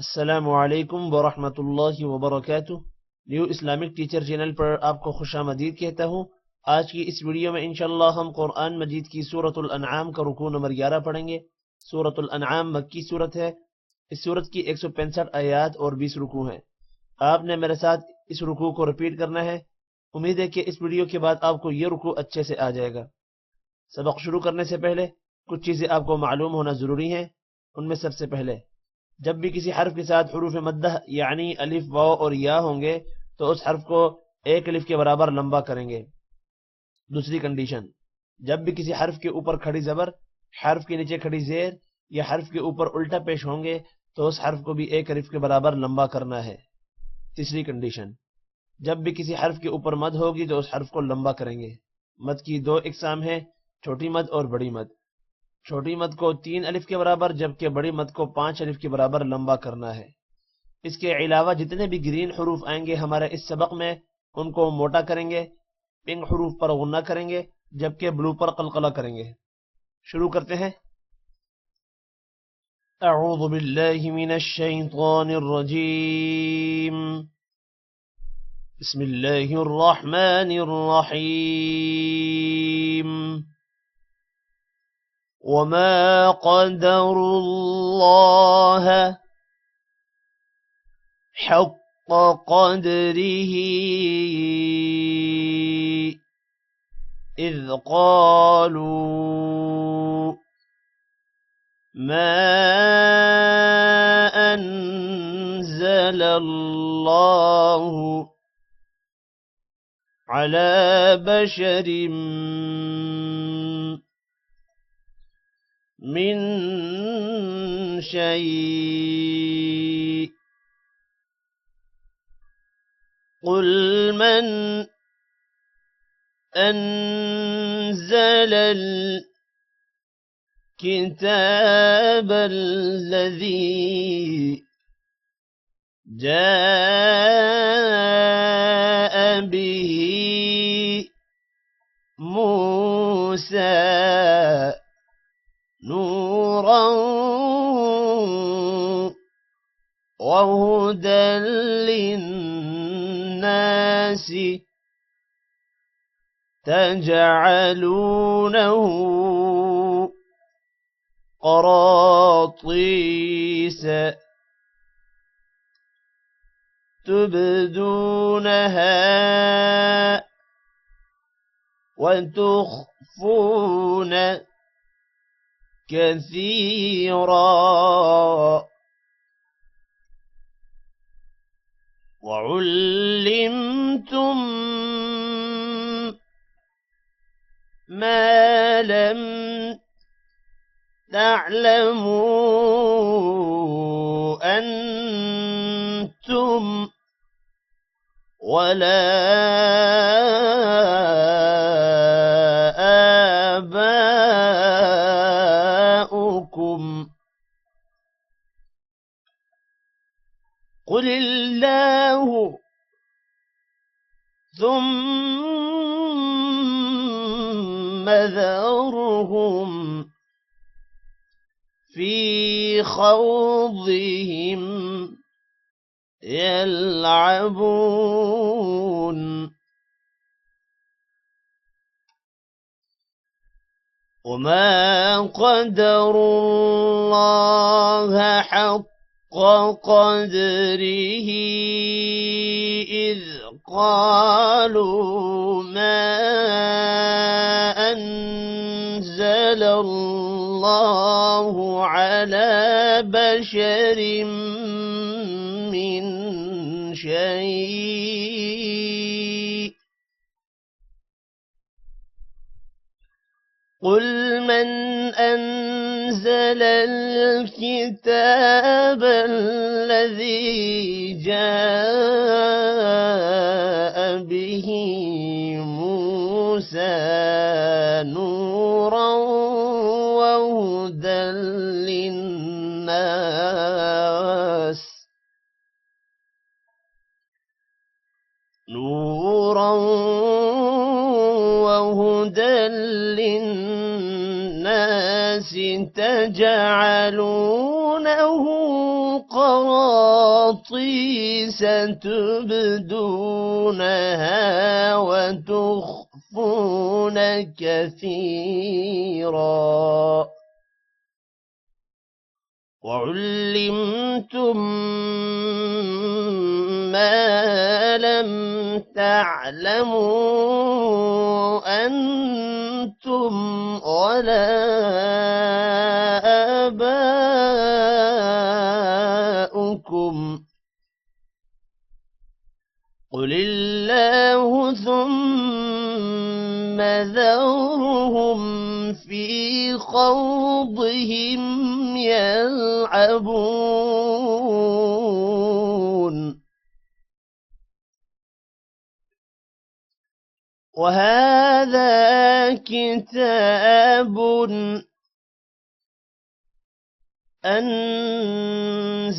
अस्सलामुअलैकुम वरहमतुल्लाहि वबरकातुह। न्यू इस्लामिक टीचर चैनल पर आपको खुशामदीद कहता हूँ। आज की इस वीडियो में इंशाअल्लाह हम कुरान मजीद की सूरतुल अनआम का रुकू नंबर 11 पढ़ेंगे। सूरतुल अनआम मक्की सूरत है। इस सूरत की 165 आयात और 20 रुकू हैं। आपने मेरे साथ इस रुकू को रिपीट करना है। उम्मीद है कि इस वीडियो के बाद आपको ये रुकू अच्छे से आ जाएगा। सबक शुरू करने से पहले कुछ चीज़ें आपको मालूम होना ज़रूरी है। उनमें सबसे पहले, जब भी किसी हर्फ के साथ हुरूफ मद्दह यानी अलिफ वाव और या होंगे तो उस हर्फ को एक अलिफ के बराबर लंबा करेंगे। दूसरी कंडीशन, जब भी किसी हर्फ के ऊपर खड़ी जबर, हर्फ के नीचे खड़ी जेर या हर्फ के ऊपर उल्टा पेश होंगे तो उस हर्फ को भी एक अलिफ के बराबर लंबा करना है। तीसरी कंडीशन, जब भी किसी हर्फ के ऊपर मद होगी तो उस हर्फ को लंबा करेंगे। मद की दो इकसाम है, छोटी मद और बड़ी मद। छोटी मद को 3 अलिफ के बराबर जबकि बड़ी मद को 5 अलिफ के बराबर लंबा करना है। इसके अलावा जितने भी ग्रीन हरूफ आएंगे हमारे इस सबक में उनको मोटा करेंगे, पिंक हरूफ पर गुन्ना करेंगे जबकि ब्लू पर कलकला करेंगे। शुरू करते हैं। अऊज़ु बिल्लाहि मिनश शैतानिर रजीम। बिस्मिल्लाहिर रहमानिर रहीम। वमा क़दरुल्लाह हक़्क़ क़द्रिही इज़ क़ालू मा अन्ज़लल्लाहु अला बशरिम मिन शै। क़ुल मन अन्ज़लल किताबल लज़ी जाअ बिही मूसा नूरन व हुदल लिन्नास तजअलूनहु क़रातीस तुब्दूनहा व तुख़्फ़ून कसीरा वउल्लिमतुम मा लम तअलमू अंतुम वला आबाउकुम। क़ुलिल्लाहु थुम्मा ज़रहुम फ़ी ख़ौज़िहिम यलअबून। वमा क़दरुल्लाह हक़्क़ क़द्रिही इज़ क़ालू मा अन्ज़लल्लाहु अला बशरिम मिन शै। قل من أنزل الكتاب الذي جاء به موسى نورا وهدى للناس نورا وهدى للناس تجعلونه قراطيس تبدونها وتخفون كثيرا وعلمتم ما لم تعلموا أنتم ولا آباؤكم قل الله ثم ذرهم في خوضهم يلعبون وهذا كتاب أنزلناه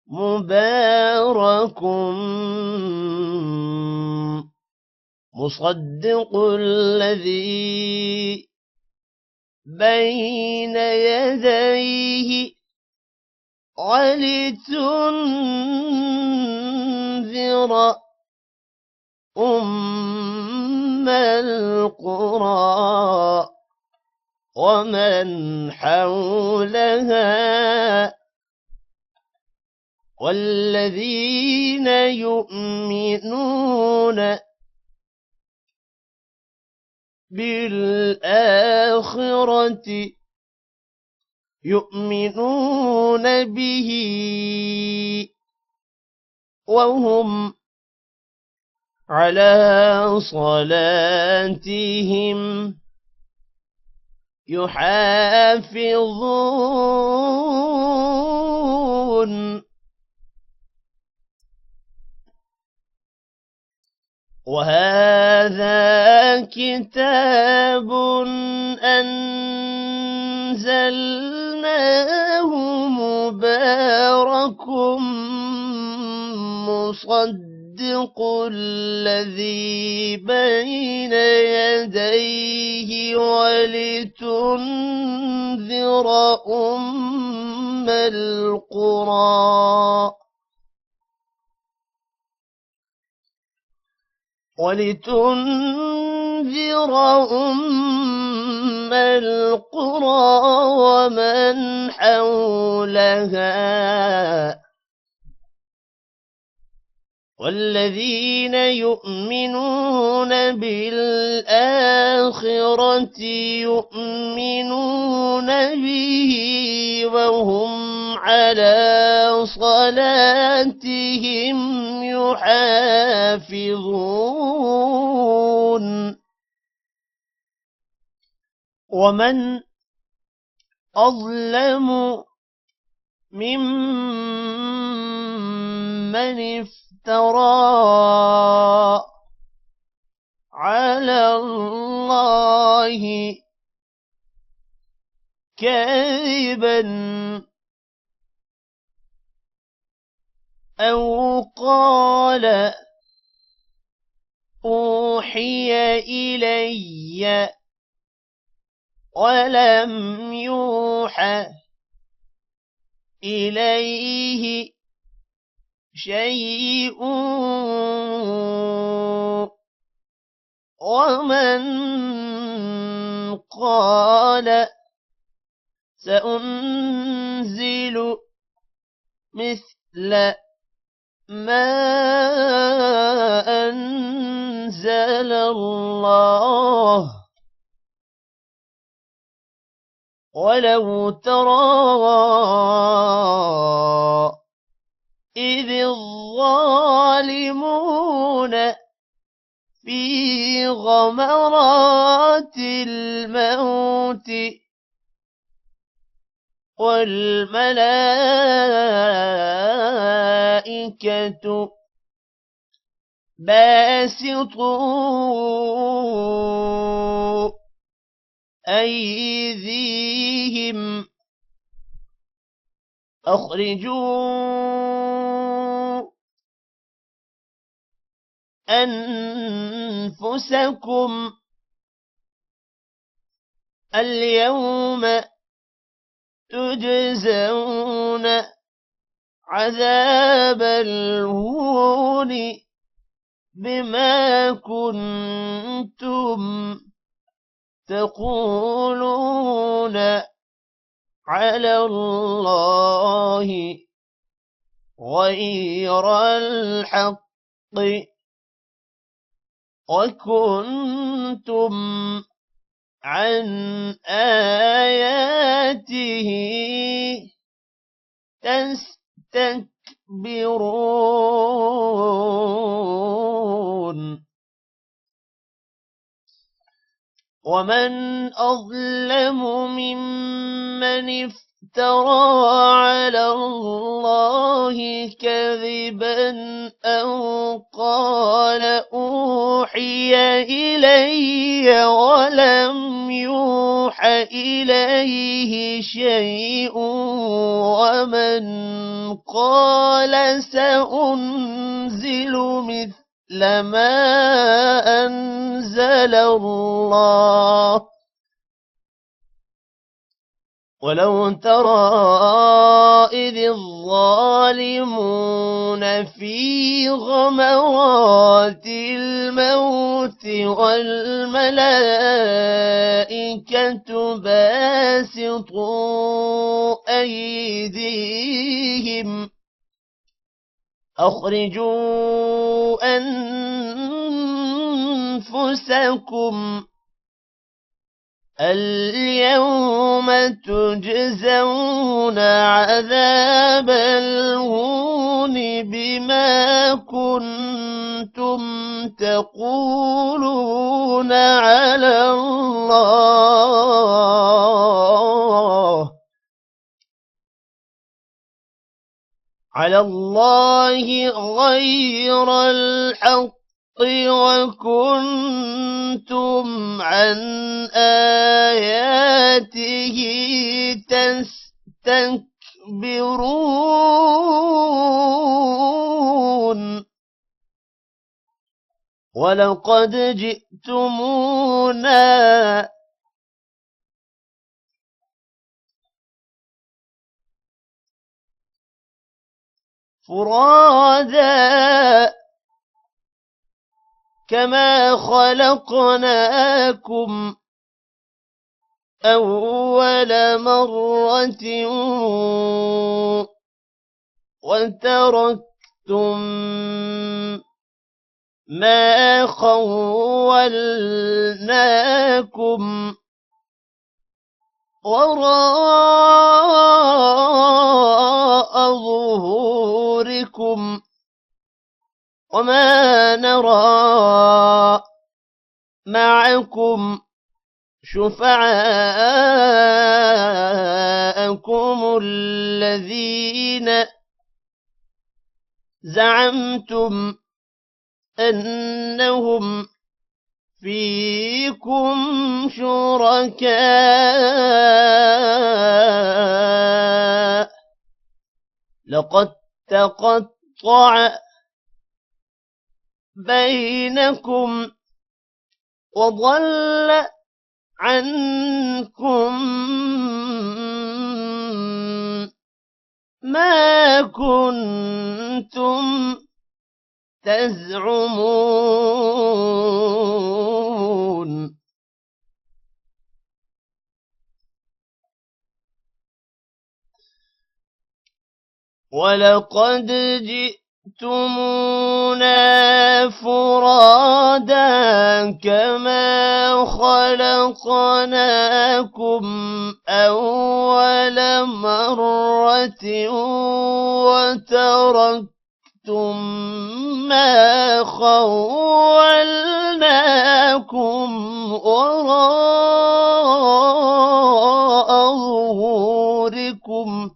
مبارك مصدق الذي بين يديه ولتنذر أم القرى ومن حولها والذين يؤمنون بالآخرة يؤمنون به وهم على صلاتهم يحافظون وهذا كتاب أنزلناه مبارك مصدق الذي بين يديه ولتنذر أم القرى ومن حولها والذين يؤمنون بالآخرة يؤمنون به وهم على صلاتهم يحافظون ومن أظلم ممن افترى على الله كذبا أو قال أوحي إلي ولم يوحى إليه شيء ومن قال سأنزل مثل ما أنزل الله ولو ترى إذ الظالمون في غمرات الموت والملائكة باسطوا أيديهم أخرجوا أنفسكم اليوم تجزون عذاب الهون بما كنتم تقولون على الله غير الحق وكنتم عن آياته تستكبرون ومن أظلم ممن افترى على الله كذبا أو قال أوحي إلي ولم يوح إليه شيء ومن قال سأنزل مثل ما أنزل الله ولو ترى إذ الظالمون في غمرات الموت والملائكة باسطوا أيديهم أخرجوا أنفسكم اليوم تجزون عذاب الهون بما كنتم تقولون على الله غير الحق وكنتم عن آياته تستكبرون ولقد جئتمونا فرادا كما خلقناكم أول مرة وتركتم ما خولناكم وراء ظهوركم وما نرى معكم شفعاءكم الذين زعمتم أنهم فيكم شركاء لقد تقطع بينكم وضل عنكم ما كنتم تزعمون ولقد جئتمونا فرادا كما خلقناكم أول مرة وتركتم ما خولناكم وراء ظهوركم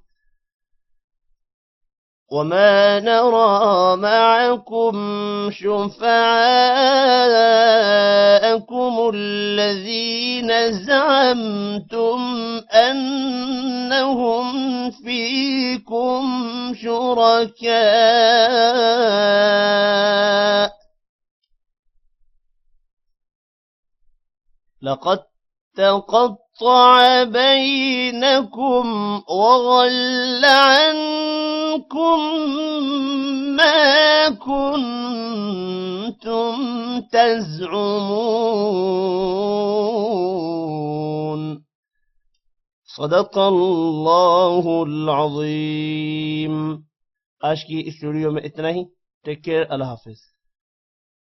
وما نرى معكم شفعاءكم الذين زعمتم أنهم فيكم شركاء لقد تقطع بينكم وضل عنكم ما كنتم تزعمون صدق الله العظيم। आज की इस वीडियो में इतना ही। टेक केयर, अल्लाह हाफिज।